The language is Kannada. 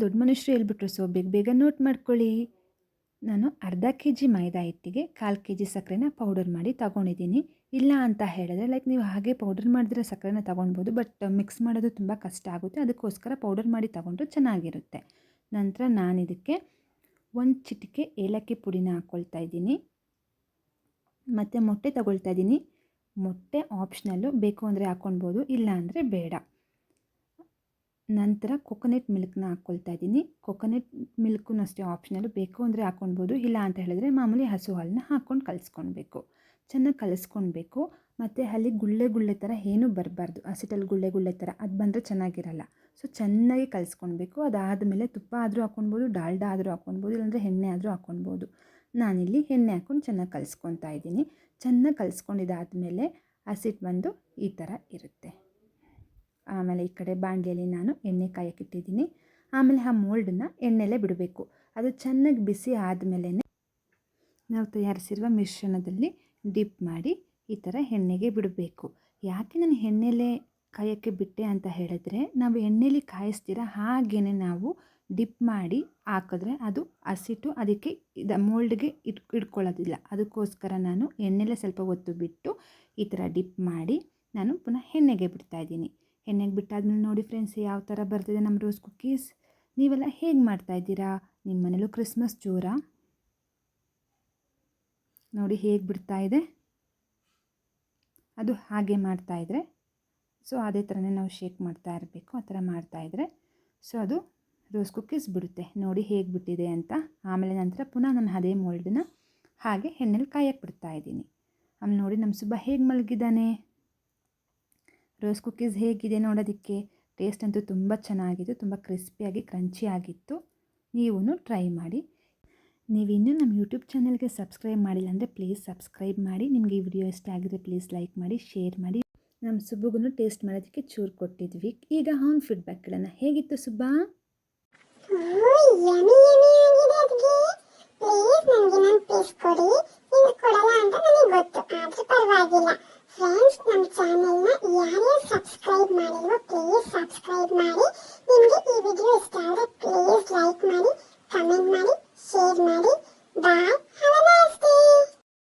ದೊಡ್ಡ ಮನುಷ್ಯರು ಹೇಳ್ಬಿಟ್ರು, ಸೊ ಬೇಗ ಬೇಗ ನೋಟ್ ಮಾಡ್ಕೊಳ್ಳಿ. ನಾನು ಅರ್ಧ ಕೆ ಜಿ ಮೈದಾ ಹಿಟ್ಟಿಗೆ 1/4 ಕೆ ಜಿ ಸಕ್ಕರೆನ ಪೌಡರ್ ಮಾಡಿ ತಗೊಂಡಿದ್ದೀನಿ. ಇಲ್ಲ ಅಂತ ಹೇಳಿದ್ರೆ ಲೈಕ್ ನೀವು ಹಾಗೆ ಪೌಡರ್ ಮಾಡಿದ್ರೆ ಸಕ್ಕರೆನ ತೊಗೊಳ್ಬೋದು, ಬಟ್ ಮಿಕ್ಸ್ ಮಾಡೋದು ತುಂಬ ಕಷ್ಟ ಆಗುತ್ತೆ. ಅದಕ್ಕೋಸ್ಕರ ಪೌಡರ್ ಮಾಡಿ ತೊಗೊಂಡ್ರೆ ಚೆನ್ನಾಗಿರುತ್ತೆ. ನಂತರ ನಾನಿದಕ್ಕೆ 1 ಚಿಟಿಕೆ ಏಲಕ್ಕಿ ಪುಡಿನ ಹಾಕ್ಕೊಳ್ತಾ ಇದ್ದೀನಿ. ಮತ್ತು ಮೊಟ್ಟೆ ತಗೊಳ್ತಾ ಇದ್ದೀನಿ. ಮೊಟ್ಟೆ ಆಪ್ಷನಲ್ಲು, ಬೇಕು ಅಂದರೆ ಹಾಕ್ಕೊಳ್ಬೋದು, ಇಲ್ಲ ಅಂದರೆ ಬೇಡ. ನಂತರ ಕೊಕೊನೆಟ್ ಮಿಲ್ಕ್ನ ಹಾಕ್ಕೊಳ್ತಾ ಇದ್ದೀನಿ. ಕೊಕೊನೆಟ್ ಮಿಲ್ಕು ಅಷ್ಟೇ ಆಪ್ಷನಲ್ಲು, ಬೇಕು ಅಂದರೆ ಹಾಕ್ಕೊಳ್ಬೋದು, ಇಲ್ಲ ಅಂತ ಹೇಳಿದ್ರೆ ಮಾಮೂಲಿ ಹಸು ಹಾಲನ್ನ ಹಾಕ್ಕೊಂಡು ಕಲಿಸ್ಕೊಳ್ಬೇಕು. ಚೆನ್ನಾಗಿ ಕಲಿಸ್ಕೊಳ್ಬೇಕು. ಮತ್ತು ಅಲ್ಲಿ ಗುಳ್ಳೆ ಗುಳ್ಳೆ ಥರ ಏನೂ ಬರಬಾರ್ದು. ಹಸಿಟ್ಟಲ್ಲಿ ಗುಳ್ಳೆ ಗುಳ್ಳೆ ಥರ ಅದು ಬಂದರೆ ಚೆನ್ನಾಗಿರಲ್ಲ. ಸೊ ಚೆನ್ನಾಗಿ ಕಲಿಸ್ಕೊಳ್ಬೇಕು. ಅದಾದಮೇಲೆ ತುಪ್ಪ ಆದರೂ ಹಾಕ್ಕೊಳ್ಬೋದು, ಡಾಲ್ಡಾ ಆದರೂ ಹಾಕ್ಕೊಳ್ಬೋದು, ಇಲ್ಲಾಂದರೆ ಎಣ್ಣೆ ಆದರೂ ಹಾಕ್ಕೊಳ್ಬೋದು. ನಾನಿಲ್ಲಿ ಎಣ್ಣೆ ಹಾಕ್ಕೊಂಡು ಚೆನ್ನಾಗಿ ಕಲಿಸ್ಕೊಳ್ತಾ ಇದ್ದೀನಿ. ಚೆನ್ನಾಗಿ ಕಲಿಸ್ಕೊಂಡಿದ್ದಾದಮೇಲೆ ಹಸಿಟ್ಟು ಬಂದು ಈ ಥರ ಇರುತ್ತೆ. ಆಮೇಲೆ ಈ ಕಡೆ ಬಾಣಲೆಯಲ್ಲಿ ನಾನು ಎಣ್ಣೆ ಕಾಯಕ್ಕಿಟ್ಟಿದ್ದೀನಿ. ಆಮೇಲೆ ಆ ಮೋಲ್ಡನ್ನ ಎಣ್ಣೆಲೇ ಬಿಡಬೇಕು. ಅದು ಚೆನ್ನಾಗಿ ಬಿಸಿ ಆದಮೇಲೆ ನಾವು ತಯಾರಿಸಿರುವ ಮಿಶ್ರಣದಲ್ಲಿ ಡಿಪ್ ಮಾಡಿ ಈ ಥರ ಎಣ್ಣೆಗೆ ಬಿಡಬೇಕು. ಯಾಕೆ ನಾನು ಎಣ್ಣೆಲೇ ಕಾಯೋಕ್ಕೆ ಬಿಟ್ಟೆ ಅಂತ ಹೇಳಿದ್ರೆ, ನಾವು ಎಣ್ಣೆಲಿ ಕಾಯಿಸ್ತೀರ ಹಾಗೆಯೇ ನಾವು ಡಿಪ್ ಮಾಡಿ ಹಾಕಿದ್ರೆ ಅದು ಹಸಿಟ್ಟು ಅದಕ್ಕೆ ಮೋಲ್ಡ್ಗೆ ಇಟ್ಕೊಳ್ಳೋದಿಲ್ಲ. ಅದಕ್ಕೋಸ್ಕರ ನಾನು ಎಣ್ಣೆಲೇ ಸ್ವಲ್ಪ ಹೊತ್ತು ಬಿಟ್ಟು ಈ ಥರ ಡಿಪ್ ಮಾಡಿ ನಾನು ಪುನಃ ಎಣ್ಣೆಗೆ ಬಿಡ್ತಾಯಿದ್ದೀನಿ. ಎಣ್ಣೆಗೆ ಬಿಟ್ಟಾದ್ಮೇಲೆ ನೋಡಿ ಫ್ರೆಂಡ್ಸ್ ಯಾವ ಥರ ಬರ್ತಿದೆ ನಮ್ಮ ರೋಸ್ ಕುಕ್ಕೀಸ್. ನೀವೆಲ್ಲ ಹೇಗೆ ಮಾಡ್ತಾಯಿದ್ದೀರಾ? ನಿಮ್ಮ ಮನೇಲೂ ಕ್ರಿಸ್ಮಸ್ ಜೋರಾ? ನೋಡಿ ಹೇಗೆ ಬಿಡ್ತಾಯಿದೆ. ಅದು ಹಾಗೆ ಮಾಡ್ತಾಯಿದ್ರೆ ಸೊ ಅದೇ ಥರನೇ ನಾವು ಶೇಕ್ ಮಾಡ್ತಾ ಇರಬೇಕು. ಆ ಥರ ಮಾಡ್ತಾಯಿದ್ರೆ ಸೊ ಅದು ರೋಸ್ ಕುಕ್ಕೀಸ್ ಬಿಡುತ್ತೆ. ನೋಡಿ ಹೇಗೆ ಬಿಟ್ಟಿದೆ ಅಂತ. ಆಮೇಲೆ ನಂತರ ಪುನಃ ನಾನು ಅದೇ ಮೋಲ್ಡನ್ನ ಹಾಗೆ ಎಣ್ಣೆಲಿ ಕಾಯಕ್ಕೆ ಬಿಡ್ತಾಯಿದ್ದೀನಿ. ಆಮೇಲೆ ನೋಡಿ ನಮ್ಮ ಸುಬ್ಬ ಹೇಗೆ ಮಲಗಿದ್ದಾನೆ. ರೋಸ್ ಕುಕ್ಕೀಸ್ ಹೇಗಿದೆ ನೋಡೋದಕ್ಕೆ. ಟೇಸ್ಟ್ ಅಂತೂ ತುಂಬ ಚೆನ್ನಾಗಿತ್ತು, ತುಂಬ ಕ್ರಿಸ್ಪಿಯಾಗಿ ಕ್ರಂಚಿ ಆಗಿತ್ತು. ನೀವೂ ಟ್ರೈ ಮಾಡಿ. ನೀವಿನ್ನೂ ನಮ್ಮ ಯೂಟ್ಯೂಬ್ ಚಾನಲ್ಗೆ ಸಬ್ಸ್ಕ್ರೈಬ್ ಮಾಡಿಲ್ಲ ಅಂದರೆ ಪ್ಲೀಸ್ ಸಬ್ಸ್ಕ್ರೈಬ್ ಮಾಡಿ. ನಿಮಗೆ ಈ ವಿಡಿಯೋ ಇಷ್ಟ ಆಗಿದ್ರೆ ಪ್ಲೀಸ್ ಲೈಕ್ ಮಾಡಿ, ಶೇರ್ ಮಾಡಿ. ನಮ್ಮ ಸುಬ್ಬಗೂ ಟೇಸ್ಟ್ ಮಾಡೋದಕ್ಕೆ ಚೂರು ಕೊಟ್ಟಿದ್ವಿ. ಈಗ ಅವ್ನ ಫೀಡ್ಬ್ಯಾಕ್ಗಳನ್ನು ಹೇಗಿತ್ತು ಸುಬ್ಬ?